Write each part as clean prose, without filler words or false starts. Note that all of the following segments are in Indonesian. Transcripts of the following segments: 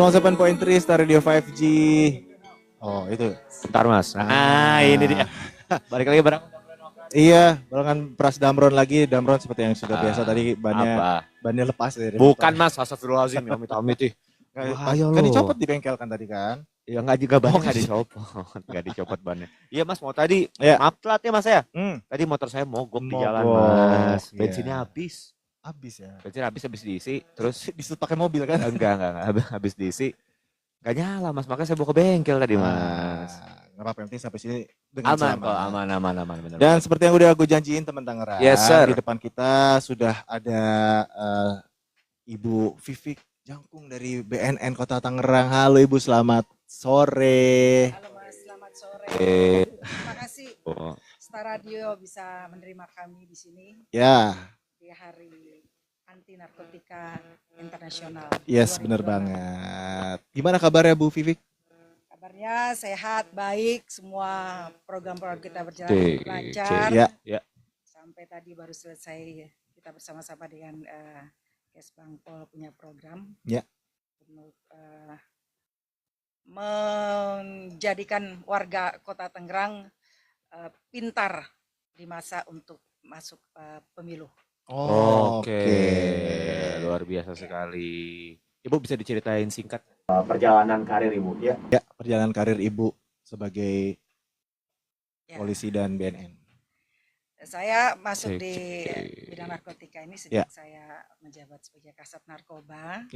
107.3 Star Radio 5G. Oh itu. Bentar mas. Ini dia. Balik lagi bareng. Iya, barengan Pras Damron lagi. Damron seperti yang sudah biasa tadi bannya lepas dari Bukan mas, astagfirullahaladzim ya amit-amit. Kan dicopot di bengkel kan tadi kan? Ya enggak juga banyak enggak dicopot. Enggak dicopot bannya. Iya mas, mau tadi maaf telat ya mas ya. Tadi motor saya mogok di jalan mas. Bensinnya habis. Habis ya. Bensin habis diisi, terus diisi pakai mobil kan? Enggak, habis diisi. Enggak nyala mas, makanya saya bawa ke bengkel tadi mas. Enggak apa-apa, yang penting sampai sini dengan aman benar. Dan seperti yang udah aku janjiin teman Tangerang, yes, di depan kita sudah ada Ibu Vivik Jangkung dari BNN Kota Tangerang. Halo Ibu, selamat sore. Halo Mas, selamat sore. Terima kasih Star Radio bisa menerima kami di sini. Ya. Di Hari Anti Narkotika Internasional. Yes, benar banget. Gimana kabarnya Bu Vivik? Kabarnya sehat, baik, semua program-program kita berjalan lancar. Ya. Sampai tadi baru selesai kita bersama-sama dengan Kesbangpol punya program. Ya. Untuk menjadikan warga Kota Tangerang pintar di masa untuk masuk pemilu. Oke. Luar biasa sekali. Ibu bisa diceritain singkat perjalanan karir Ibu? Ya, perjalanan karir Ibu sebagai polisi dan BNN. Saya masuk di bidang narkotika ini sejak saya menjabat sebagai Kasat Narkoba,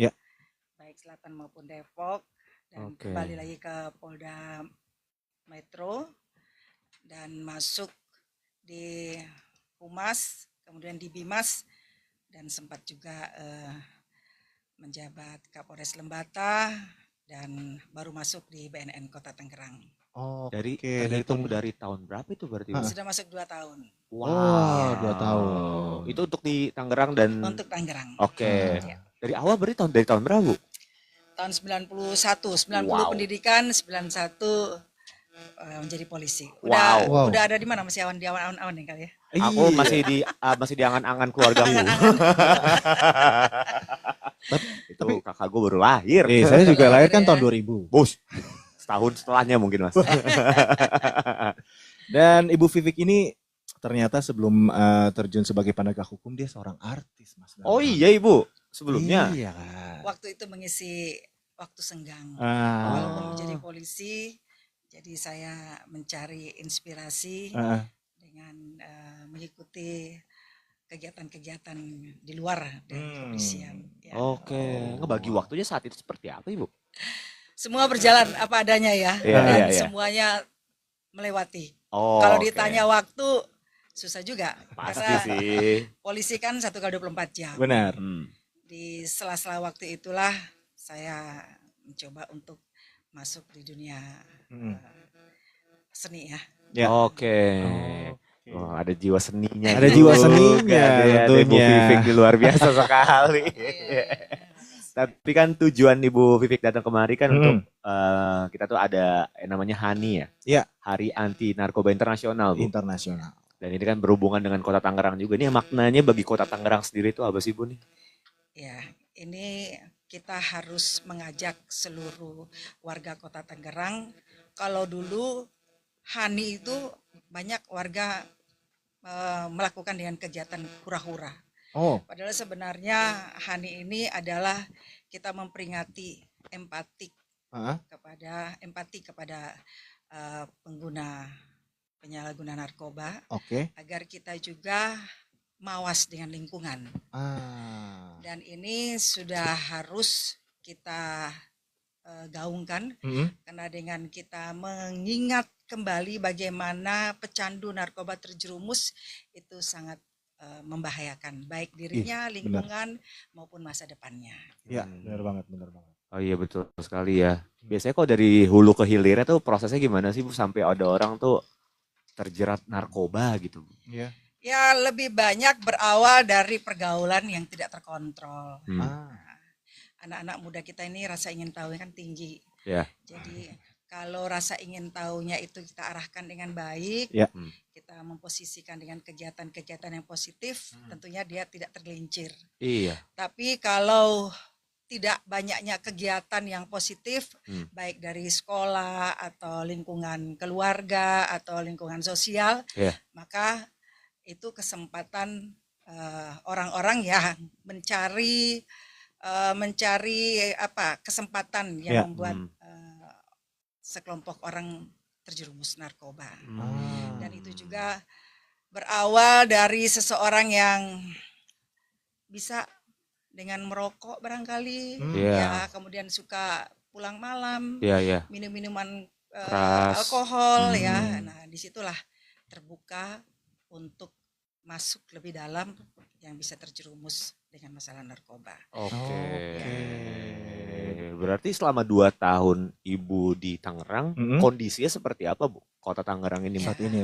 baik Selatan maupun Depok, dan kembali lagi ke Polda Metro, dan masuk di Humas, kemudian di Bimas, dan sempat juga menjabat Kapolres Lembata, dan baru masuk di BNN Kota Tangerang. Dari tahun berapa itu berarti? Sudah masuk 2 tahun. Wow, 2 tahun. Itu untuk di Tangerang dan? Untuk Tangerang. Oke. Dari awal berarti dari tahun berapa Bu? Tahun 90 pendidikan, 91 menjadi polisi. Udah ada di mana? Masih di awan-awan nih kali ya? Aku masih di angan-angan keluargamu. Tapi kakak gue baru lahir. Saya juga lahir kan tahun 2000. Bos. Setahun setelahnya mungkin mas. Dan Ibu Vivik ini ternyata sebelum terjun sebagai penegak hukum dia seorang artis mas. Oh iya Ibu sebelumnya. Iya. Waktu itu mengisi waktu senggang. Walaupun menjadi polisi, jadi saya mencari inspirasi dengan mengikuti kegiatan-kegiatan di luar dari kepolisian. Oke. Ngebagi waktunya saat itu seperti apa Ibu? Semua berjalan apa adanya ya, dan semuanya melewati. Kalau ditanya waktu susah juga. Pasti karena sih. Polisi kan 1x24 jam. Benar. Di sela-sela waktu itulah saya mencoba untuk masuk di dunia seni ya. Oke. Oh, ada jiwa seninya. Ada jiwa seninya. Ibu Vivik luar biasa sekali. Tapi kan tujuan Ibu Vivik datang kemari kan untuk kita tuh ada namanya HANI ya. Iya. Hari Anti Narkoba Internasional Bu. Internasional. Dan ini kan berhubungan dengan Kota Tangerang juga. Ini maknanya bagi Kota Tangerang sendiri itu apa sih Bu nih? Ya, ini kita harus mengajak seluruh warga Kota Tangerang. Kalau dulu HANI itu banyak warga melakukan dengan kegiatan hura-hura. Padahal sebenarnya HANI ini adalah kita memperingati empati kepada pengguna penyalahguna narkoba, agar kita juga mawas dengan lingkungan. Dan ini sudah harus kita gaungkan karena dengan kita mengingat kembali bagaimana pecandu narkoba terjerumus itu sangat membahayakan baik dirinya, lingkungan maupun masa depannya. Iya, benar banget. Oh iya betul sekali ya. Biasanya kok dari hulu ke hilirnya tuh prosesnya gimana sih Bu sampai ada orang tuh terjerat narkoba gitu? Iya. Ya lebih banyak berawal dari pergaulan yang tidak terkontrol. Anak-anak muda kita ini rasa ingin tahu kan tinggi. Jadi kalau rasa ingin tahunya itu kita arahkan dengan baik, kita memposisikan dengan kegiatan-kegiatan yang positif, tentunya dia tidak tergelincir. Iya. Tapi kalau tidak banyaknya kegiatan yang positif baik dari sekolah atau lingkungan keluarga atau lingkungan sosial, maka itu kesempatan orang-orang yang mencari kesempatan yang membuat sekelompok orang terjerumus narkoba. Dan itu juga berawal dari seseorang yang bisa dengan merokok barangkali, ya, kemudian suka pulang malam, minum minuman alkohol, ya. Nah, disitulah terbuka untuk masuk lebih dalam yang bisa terjerumus dengan masalah narkoba. Berarti selama 2 tahun Ibu di Tangerang, kondisinya seperti apa, Bu? Kota Tangerang ini saat ini.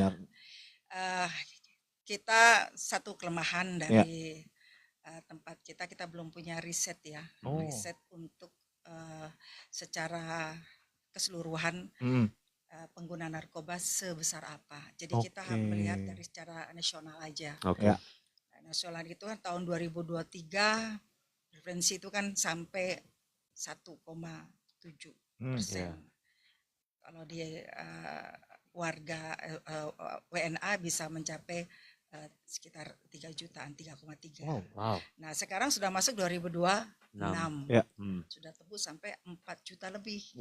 Kita satu kelemahan dari tempat kita belum punya riset ya, riset untuk secara keseluruhan pengguna narkoba sebesar apa. Jadi kita melihat dari secara nasional aja. Nasional itu kan tahun 2023 referensi itu kan sampai 1,7%. Kalau di warga WNA bisa mencapai sekitar 3 jutaan, 3,3. Nah, sekarang sudah masuk 2026. Sudah tembus sampai 4 juta lebih.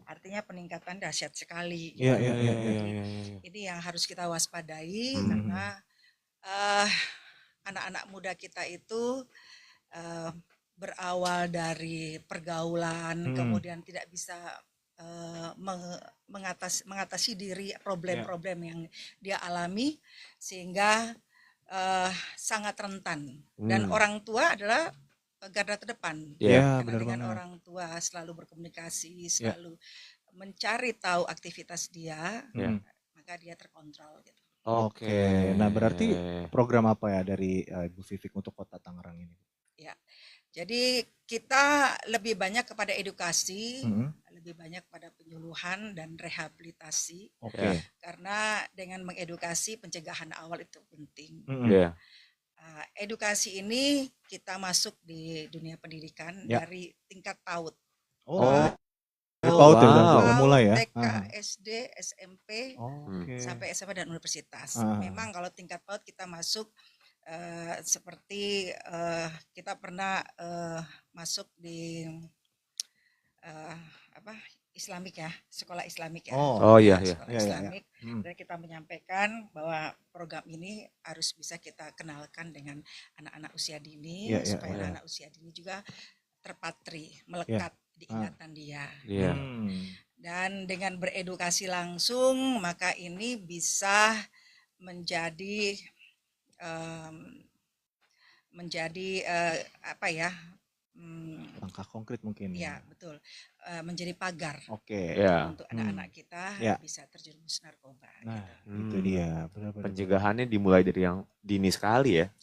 Artinya peningkatan dahsyat sekali. Ini yang harus kita waspadai karena anak-anak muda kita itu berawal dari pergaulan, kemudian tidak bisa mengatasi diri problem-problem yang dia alami, sehingga sangat rentan. Dan orang tua adalah garda terdepan. Karena dengan orang tua selalu berkomunikasi, selalu mencari tahu aktivitas dia, maka dia terkontrol. Gitu. Nah berarti program apa ya dari Ibu Vivik untuk Kota Tangerang ini? Ya, jadi kita lebih banyak kepada edukasi, lebih banyak pada penyuluhan dan rehabilitasi. Karena dengan mengedukasi pencegahan awal itu penting. Edukasi ini kita masuk di dunia pendidikan dari tingkat PAUD. PAUD udah mulai ya. TK, SD, SMP, sampai SMA dan universitas. Memang kalau tingkat PAUD kita masuk seperti kita pernah masuk di Islamik ya, sekolah Islamik ya. Sekolah Islamik. Dan kita menyampaikan bahwa program ini harus bisa kita kenalkan dengan anak-anak usia dini supaya anak-anak usia dini juga terpatri, melekat di ingatan dia. Dan dengan beredukasi langsung, maka ini bisa menjadi langkah konkret mungkin. Ya, betul. Menjadi pagar untuk anak-anak kita bisa terjerumus narkoba. Nah, itu dia. Benar-benar. Pencegahannya dimulai dari yang dini sekali ya.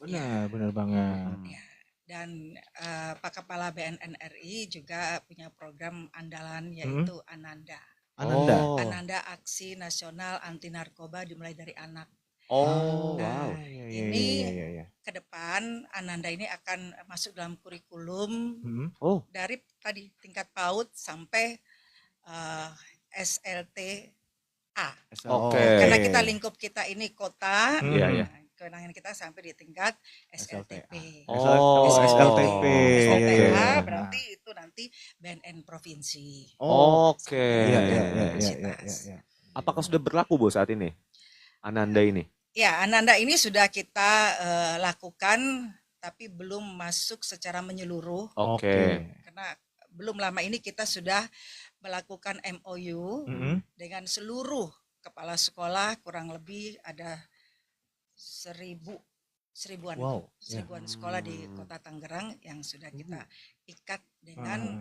Benar banget. Dan Pak Kepala BNN RI juga punya program andalan yaitu Ananda. Ananda Aksi Nasional Anti Narkoba dimulai dari anak. Ini ke depan Ananda ini akan masuk dalam kurikulum dari tadi tingkat PAUD sampai SLTA. Karena kita lingkup kita ini kota, kewenangan kita sampai di tingkat SLTP. SLTP. Berarti itu nanti BNN provinsi. Apakah sudah berlaku Bu saat ini? Ananda ini? Ya, Ananda ini sudah kita lakukan, tapi belum masuk secara menyeluruh. Karena belum lama ini kita sudah melakukan MOU dengan seluruh kepala sekolah, kurang lebih ada seribuan sekolah di Kota Tangerang yang sudah kita ikat dengan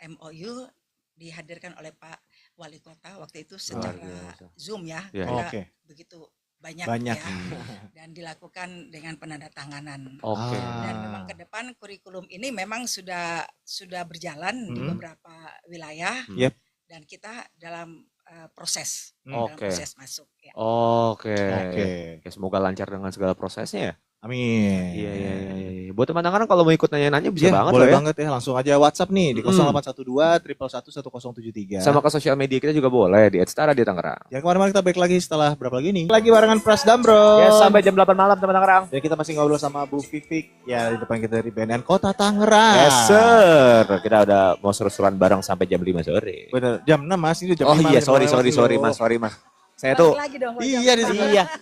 MOU, dihadirkan oleh Pak Wali Kota waktu itu secara Zoom ya, karena begitu banyak. Ya, dan dilakukan dengan penandatanganan. Dan memang ke depan kurikulum ini memang sudah berjalan di beberapa wilayah, dan kita dalam proses, dalam proses masuk. Ya. Ya, semoga lancar dengan segala prosesnya ya. Amin. Iya. Buat teman-teman kalau mau ikut nanya-nanya bisa banget boleh ya. banget ya, langsung aja WhatsApp nih di 0812 111 1033. Sama ke sosial media kita juga boleh di @setara di Tangerang. Ya kemarin kita balik lagi setelah berapa lagi nih? Lagi barengan Pras Damron. Ya sampai jam 8 malam teman Tangerang. Dan kita masih ngobrol sama Bu Vivik ya di depan kita dari BNN Kota Tangerang. Yes sir. Kita udah mau seru-seruan bareng sampai jam 5 sore. Bener, jam 6 Mas, ini jam 5. Oh iya, sorry Mas. Saya tuh lagi dong,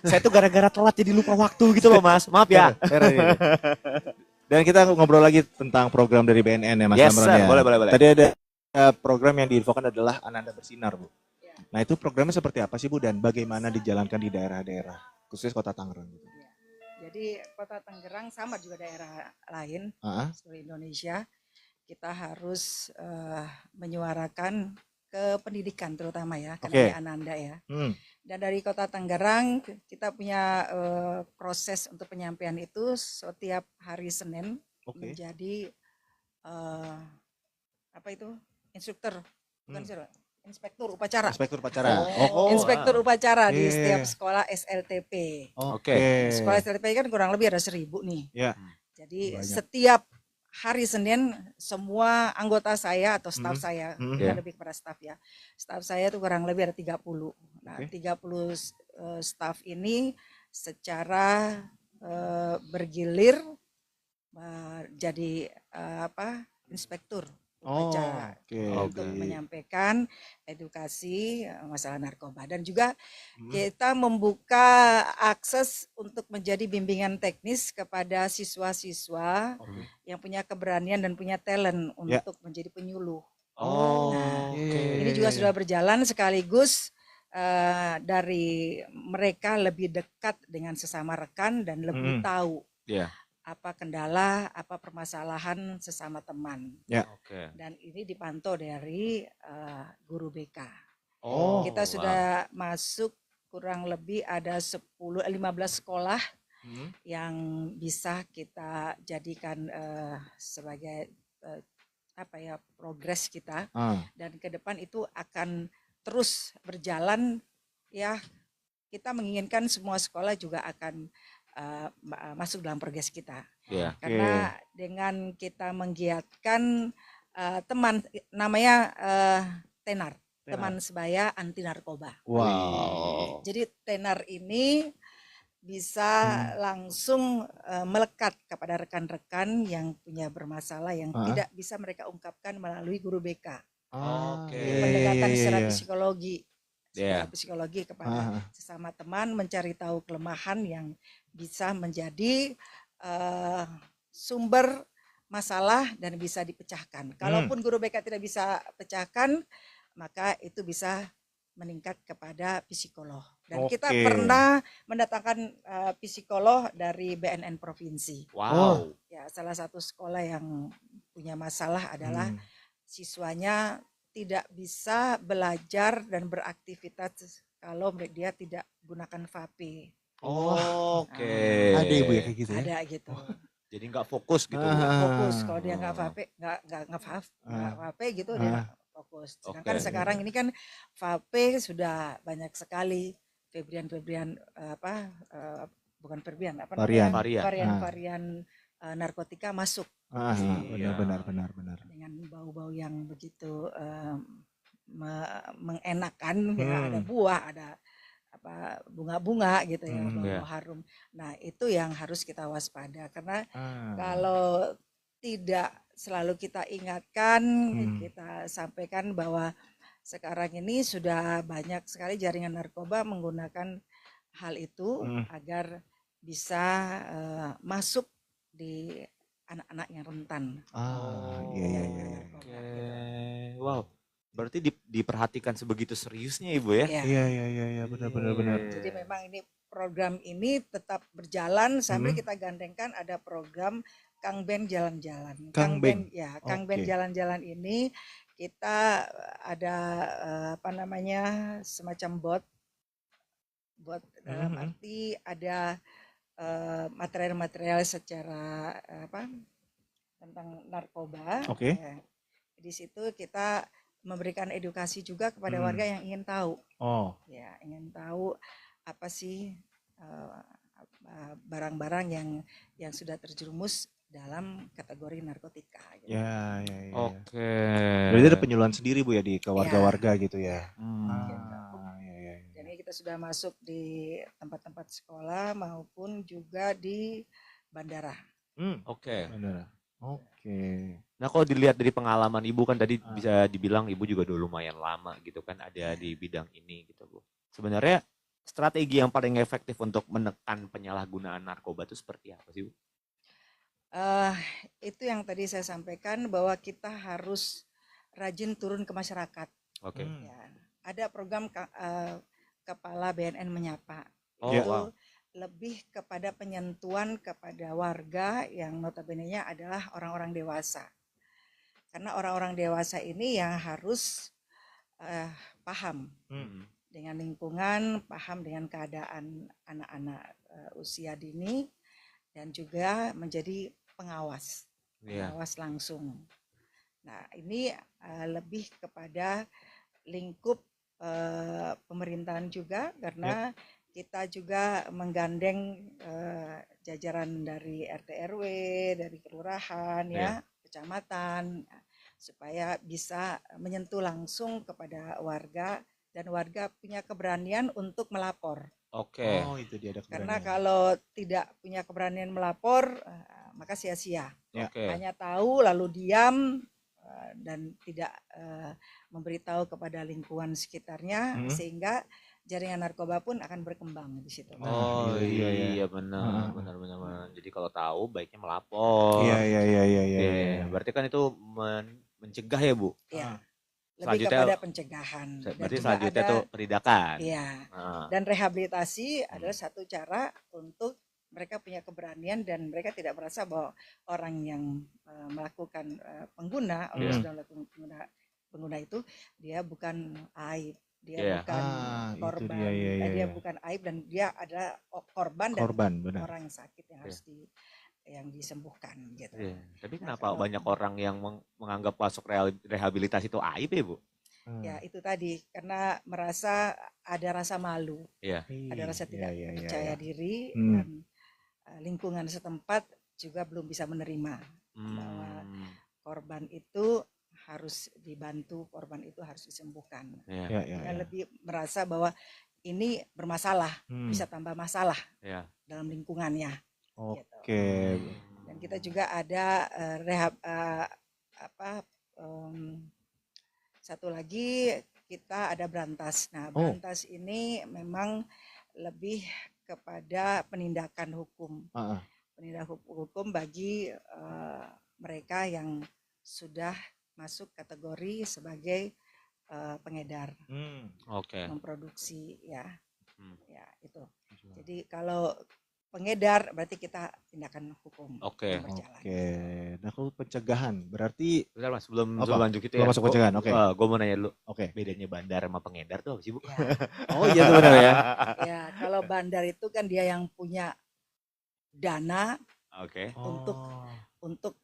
saya tuh gara-gara telat jadi lupa waktu gitu loh Mas. Maaf ya. Dan kita ngobrol lagi tentang program dari BNN ya Mas Damron ya. Boleh. Tadi ada program yang diinfokan adalah Ananda Bersinar Bu. Ya. Nah itu programnya seperti apa sih Bu dan bagaimana dijalankan di daerah-daerah khususnya Kota Tangerang gitu? Ya. Jadi Kota Tangerang sama juga daerah lain seluruh Indonesia, kita harus menyuarakan ke pendidikan terutama ya, karena Ananda ya. Dan dari Kota Tangerang kita punya proses untuk penyampaian itu setiap hari Senin menjadi instruktur, bukan inspektur upacara. Inspektur upacara di setiap sekolah SLTP. Sekolah SLTP kan kurang lebih ada 1.000 nih. Jadi setiap hari Senin semua anggota saya atau staf saya, lebih kepada staf ya. Staf saya itu kurang lebih ada 30. Nah, 30 staf ini secara bergilir jadi inspektur upacara untuk menyampaikan edukasi masalah narkoba, dan juga kita membuka akses untuk menjadi bimbingan teknis kepada siswa-siswa yang punya keberanian dan punya talent untuk menjadi penyuluh. Ini juga sudah berjalan, sekaligus dari mereka lebih dekat dengan sesama rekan dan lebih tahu apa kendala, apa permasalahan sesama teman. Dan ini dipantau dari guru BK. Kita sudah masuk kurang lebih ada 10-15 sekolah yang bisa kita jadikan sebagai progres kita. Dan ke depan itu akan terus berjalan ya. Kita menginginkan semua sekolah juga akan masuk dalam progres kita, karena dengan kita menggiatkan teman namanya Tenar, teman sebaya anti narkoba. Jadi Tenar ini bisa langsung melekat kepada rekan-rekan yang punya bermasalah yang tidak bisa mereka ungkapkan melalui guru BK. Pendekatan secara psikologi kepada sesama teman, mencari tahu kelemahan yang bisa menjadi sumber masalah dan bisa dipecahkan. Kalaupun guru BK tidak bisa pecahkan, maka itu bisa meningkat kepada psikolog. Dan kita pernah mendatangkan psikolog dari BNN provinsi. Ya, salah satu sekolah yang punya masalah adalah siswanya tidak bisa belajar dan beraktivitas kalau dia tidak gunakan vape. Ada ibu ya kayak gitu ya? Ada gitu. Jadi nggak fokus gitu. Fokus kalau dia nggak vape, nggak vape gitu dia fokus. Sedangkan sekarang ini kan vape sudah banyak sekali varian narkotika masuk. Benar. Dengan bau-bau yang begitu mengenakan, ya, ada buah, ada bunga-bunga gitu ya, bau harum. Nah, itu yang harus kita waspada, karena kalau tidak selalu kita ingatkan, kita sampaikan bahwa sekarang ini sudah banyak sekali jaringan narkoba menggunakan hal itu agar bisa masuk di anak-anak yang rentan. Wow, berarti diperhatikan sebegitu seriusnya Ibu ya? Iya, benar. Jadi memang ini program ini tetap berjalan sambil kita gandengkan ada program Kang Ben Jalan-Jalan. Kang Ben Jalan-Jalan ini kita ada semacam bot dalam arti ada material-material secara tentang narkoba. Di situ kita memberikan edukasi juga kepada warga yang ingin tahu. Ingin tahu apa sih barang-barang yang sudah terjerumus dalam kategori narkotika. Gitu. Ya. Oke. Berarti ada penyuluhan sendiri Bu ya di ke warga-warga gitu ya. Gitu. Jadi kita sudah masuk di tempat-tempat sekolah maupun juga di bandara. Oke. Bandara. Oke. Nah kalau dilihat dari pengalaman Ibu kan tadi bisa dibilang Ibu juga udah lumayan lama gitu kan ada di bidang ini gitu Bu. Sebenarnya strategi yang paling efektif untuk menekan penyalahgunaan narkoba itu seperti apa sih Bu? Itu yang tadi saya sampaikan bahwa kita harus rajin turun ke masyarakat. Oke. Ya, ada program Kepala BNN Menyapa. Itu lebih kepada penyentuhan kepada warga yang notabene-nya adalah orang-orang dewasa. Karena orang-orang dewasa ini yang harus paham dengan lingkungan, paham dengan keadaan anak-anak usia dini, dan juga menjadi pengawas langsung. Nah ini lebih kepada lingkup pemerintahan juga karena kita juga menggandeng jajaran dari RT RW, dari kelurahan, kecamatan, supaya bisa menyentuh langsung kepada warga dan warga punya keberanian untuk melapor. Oke. Oh itu dia ada keberanian. Karena kalau tidak punya keberanian melapor, maka sia-sia. Hanya tahu lalu diam dan tidak memberitahu kepada lingkungan sekitarnya sehingga jaringan narkoba pun akan berkembang di situ. Oh iya benar. Jadi kalau tahu baiknya melapor. Iya. Berarti kan itu mencegah ya Bu? Iya. Lebih kepada pencegahan. Berarti selanjutnya itu penindakan. Iya. Dan rehabilitasi adalah satu cara untuk mereka punya keberanian dan mereka tidak merasa bahwa orang yang melakukan pengguna, orang yang sudah melakukan pengguna itu dia bukan aib. Dia bukan korban, dia bukan aib dan dia adalah korban dan orang yang sakit yang harus yang disembuhkan gitu. Tapi kenapa banyak orang yang menganggap masuk rehabilitasi itu aib ya Bu? Ya itu tadi karena merasa ada rasa malu, ada rasa tidak percaya diri dan lingkungan setempat juga belum bisa menerima bahwa korban itu harus dibantu, korban itu harus disembuhkan. Lebih merasa bahwa ini bermasalah, bisa tambah masalah dalam lingkungannya. Oke. Gitu. Dan kita juga ada satu lagi kita ada Berantas. Nah, Berantas ini memang lebih kepada penindakan hukum. Penindakan hukum bagi mereka yang sudah masuk kategori sebagai pengedar, memproduksi ya itu. Jadi kalau pengedar berarti kita tindakan hukum. Oke. Nah kalau pencegahan berarti. Bentar Mas, sebelum lanjut itu ya. Masuk pencegahan. Oke. Gue mau nanya dulu. Bedanya bandar sama pengedar tuh apa sih Bu? Ya. Oh iya tuh benar ya. Ya kalau bandar itu kan dia yang punya dana. Untuk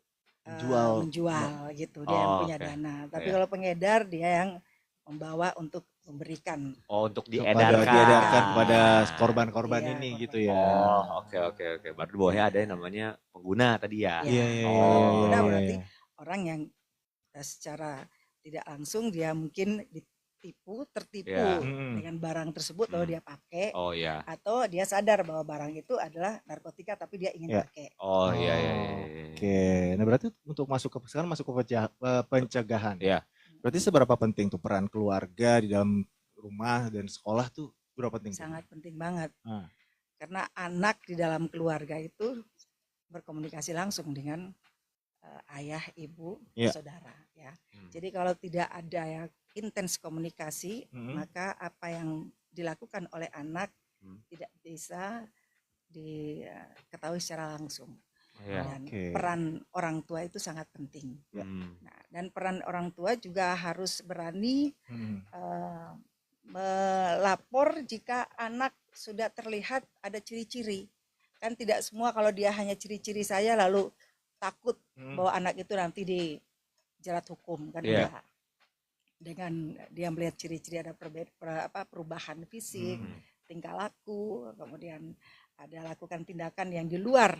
menjual gitu, dia yang punya dana. Tapi kalau pengedar dia yang membawa untuk memberikan. Untuk diedarkan kepada korban-korban ini gitu ya. Oke. Baru di bawahnya ada yang namanya pengguna tadi ya. Pengguna berarti orang yang secara tidak langsung dia mungkin tertipu dengan barang tersebut lalu dia pakai. Atau dia sadar bahwa barang itu adalah narkotika tapi dia ingin pakai. Oke. Nah berarti untuk masuk ke pencegahan. Berarti seberapa penting tuh peran keluarga di dalam rumah dan sekolah tuh berapa penting? Sangat penting banget. Karena anak di dalam keluarga itu berkomunikasi langsung dengan ayah, ibu, saudara ya. Jadi kalau tidak ada intens komunikasi, maka apa yang dilakukan oleh anak tidak bisa diketahui secara langsung. Dan peran orang tua itu sangat penting. Nah, dan peran orang tua juga harus berani melapor jika anak sudah terlihat ada ciri-ciri. Kan tidak semua kalau dia hanya ciri-ciri saya lalu takut bahwa anak itu nanti dijerat hukum kan enggak. Dengan dia melihat ciri-ciri ada perubahan fisik, tingkah laku, kemudian ada lakukan tindakan yang di luar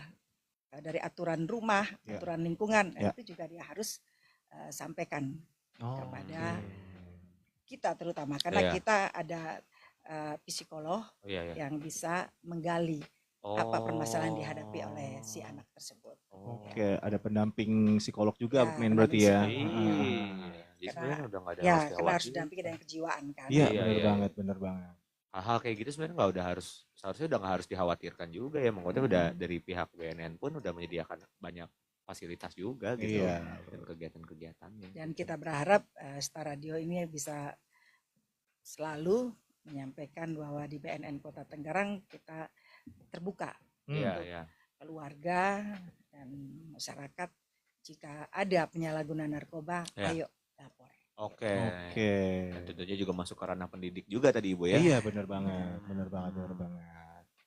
dari aturan rumah, aturan lingkungan, itu juga dia harus sampaikan kepada kita terutama karena kita ada psikolog yang bisa menggali apa permasalahan yang dihadapi oleh si anak tersebut. Oke, ada pendamping psikolog juga berarti ya. Jadi sebenarnya udah nggak ada karena harus didampingi dengan kejiwaan kan. Iya, benar banget. Hal-hal kayak gitu sebenarnya seharusnya udah nggak harus dikhawatirkan juga ya. Maksudnya udah dari pihak BNN pun udah menyediakan banyak fasilitas juga gitu dan kegiatan-kegiatannya. Dan kita berharap Star Radio ini bisa selalu menyampaikan bahwa di BNN Kota Tangerang kita terbuka untuk keluarga dan masyarakat jika ada penyalahgunaan narkoba, ayo lapor. Oke. Dan tentunya juga masuk ke ranah pendidik juga tadi Ibu ya. Iya benar banget.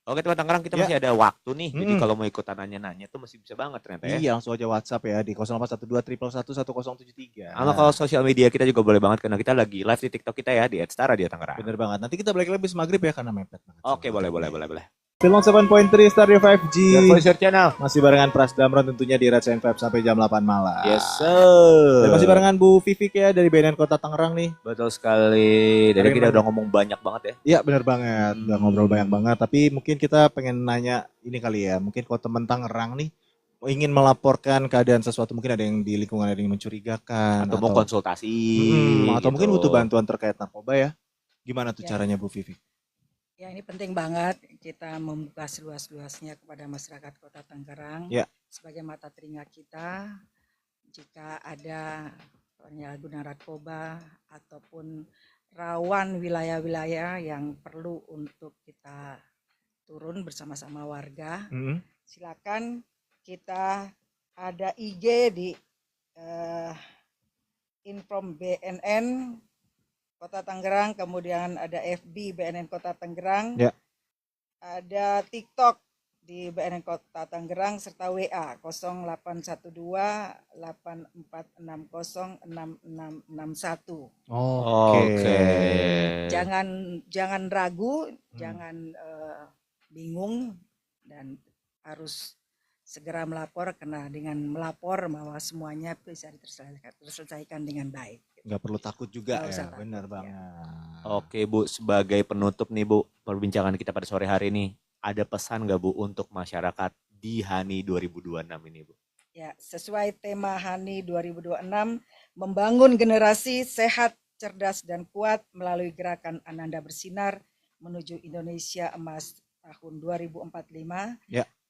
Oke teman Tangerang, kita masih ada waktu nih. Jadi kalau mau ikutan nanya-nanya tuh masih bisa banget ternyata ya. Iya, langsung aja WhatsApp ya di 0812 Sama kalau sosial media kita juga boleh banget karena kita lagi live di TikTok kita ya di @StarRadioTangerang. Bener banget. Nanti kita balik lebih maghrib ya karena mepet banget. Oke, boleh. Film 7.3 Star Radio 5G. Voice Channel. Masih barengan Pras Damron tentunya di Red Sign Vibe sampai jam 8 malam. Yes sir. Dan masih barengan Bu Vivik ya dari BNN Kota Tangerang nih. Betul sekali. Dari kita udah ngomong banyak banget ya. Iya benar banget. Udah ngobrol banyak banget. Tapi mungkin kita pengen nanya ini kali ya. Mungkin kalau teman Tangerang nih ingin melaporkan keadaan sesuatu, mungkin ada yang di lingkungan ada yang mencurigakan atau mau konsultasi atau gitu. Mungkin butuh bantuan terkait narkoba ya. Gimana tuh caranya Bu Vivik? Ya ini penting banget kita membuka seluas-luasnya kepada masyarakat Kota Tangerang sebagai mata telinga kita jika ada penyalahgunaan narkoba ataupun rawan wilayah-wilayah yang perlu untuk kita turun bersama-sama warga. Silakan kita ada IG di Inform BNN Kota Tangerang, kemudian ada FB BNN Kota Tangerang, ada TikTok di BNN Kota Tangerang, serta WA 0812-8460-6661. Oke. Jangan ragu, jangan bingung, dan harus segera melapor karena dengan melapor bahwa semuanya bisa diselesaikan dengan baik. Nggak perlu takut juga ya, benar banget. Oke Bu, sebagai penutup nih Bu, perbincangan kita pada sore hari ini, ada pesan nggak Bu untuk masyarakat di HANI 2026 ini Bu? Ya, sesuai tema HANI 2026, membangun generasi sehat, cerdas dan kuat melalui gerakan Ananda Bersinar menuju Indonesia Emas tahun 2045.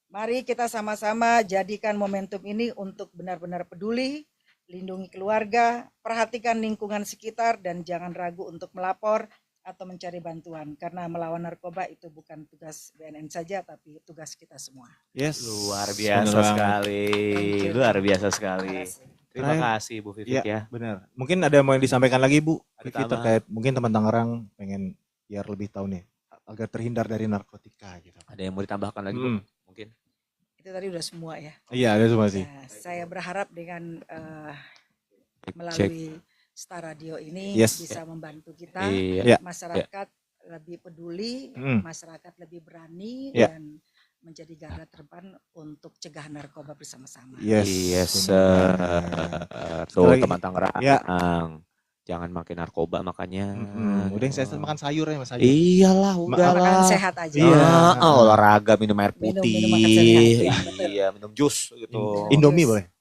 Mari kita sama-sama jadikan momentum ini untuk benar-benar peduli, lindungi keluarga, perhatikan lingkungan sekitar, dan jangan ragu untuk melapor atau mencari bantuan. Karena melawan narkoba itu bukan tugas BNN saja, tapi tugas kita semua. Yes, luar biasa sekali. Luar biasa sekali. Terima kasih Bu Vivik ya. Benar. Mungkin ada yang mau disampaikan lagi Bu Vivik terkait mungkin teman Tangerang pengen biar lebih tahu nih agar terhindar dari narkotika gitu. Ada yang mau ditambahkan lagi Bu? Mungkin. Itu tadi udah semua ya. Iya, ada semua sih. Saya berharap dengan melalui Star Radio ini bisa membantu kita, masyarakat lebih peduli, masyarakat lebih berani dan menjadi garda terdepan untuk cegah narkoba bersama-sama. Yes. Tuh teman Tangerang. Jangan makan narkoba makanya. Udah yang saya makan sayur ya Mas sayur. Iyalah, udahlah. Makan sehat aja. Olahraga, minum air putih. Minum jus gitu. Indomie boleh?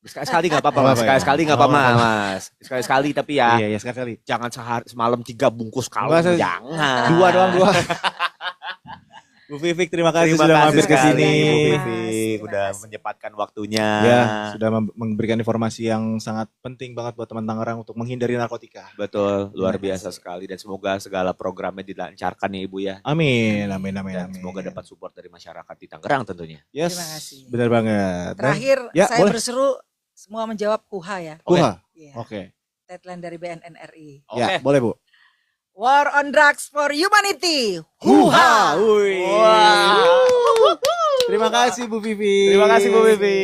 Sekali-sekali nggak apa-apa Mas. Sekali-sekali nggak apa-apa Mas. Sekali-sekali tapi ya. Iya, sekali-sekali. Jangan semalam 3 bungkus kalung. Jangan. 2 doang. Bu Vivik, terima kasih sudah mampir ke sini. Bu Vivik udah menyempatkan waktunya. Ya, sudah memberikan informasi yang sangat penting banget buat teman Tangerang untuk menghindari narkotika. Betul, luar biasa sekali dan semoga segala programnya dilancarkan ya Ibu ya. Amin. Semoga dapat support dari masyarakat di Tangerang tentunya. Yes. Terima kasih. Benar banget. Terakhir saya berseru semua menjawab KUHA ya. KUHA. Oke. Tagline dari BNN RI. Ya, boleh Bu. War on Drugs for Humanity. HUHA. Terima kasih Bu Vivi. Terima kasih Bu Vivi.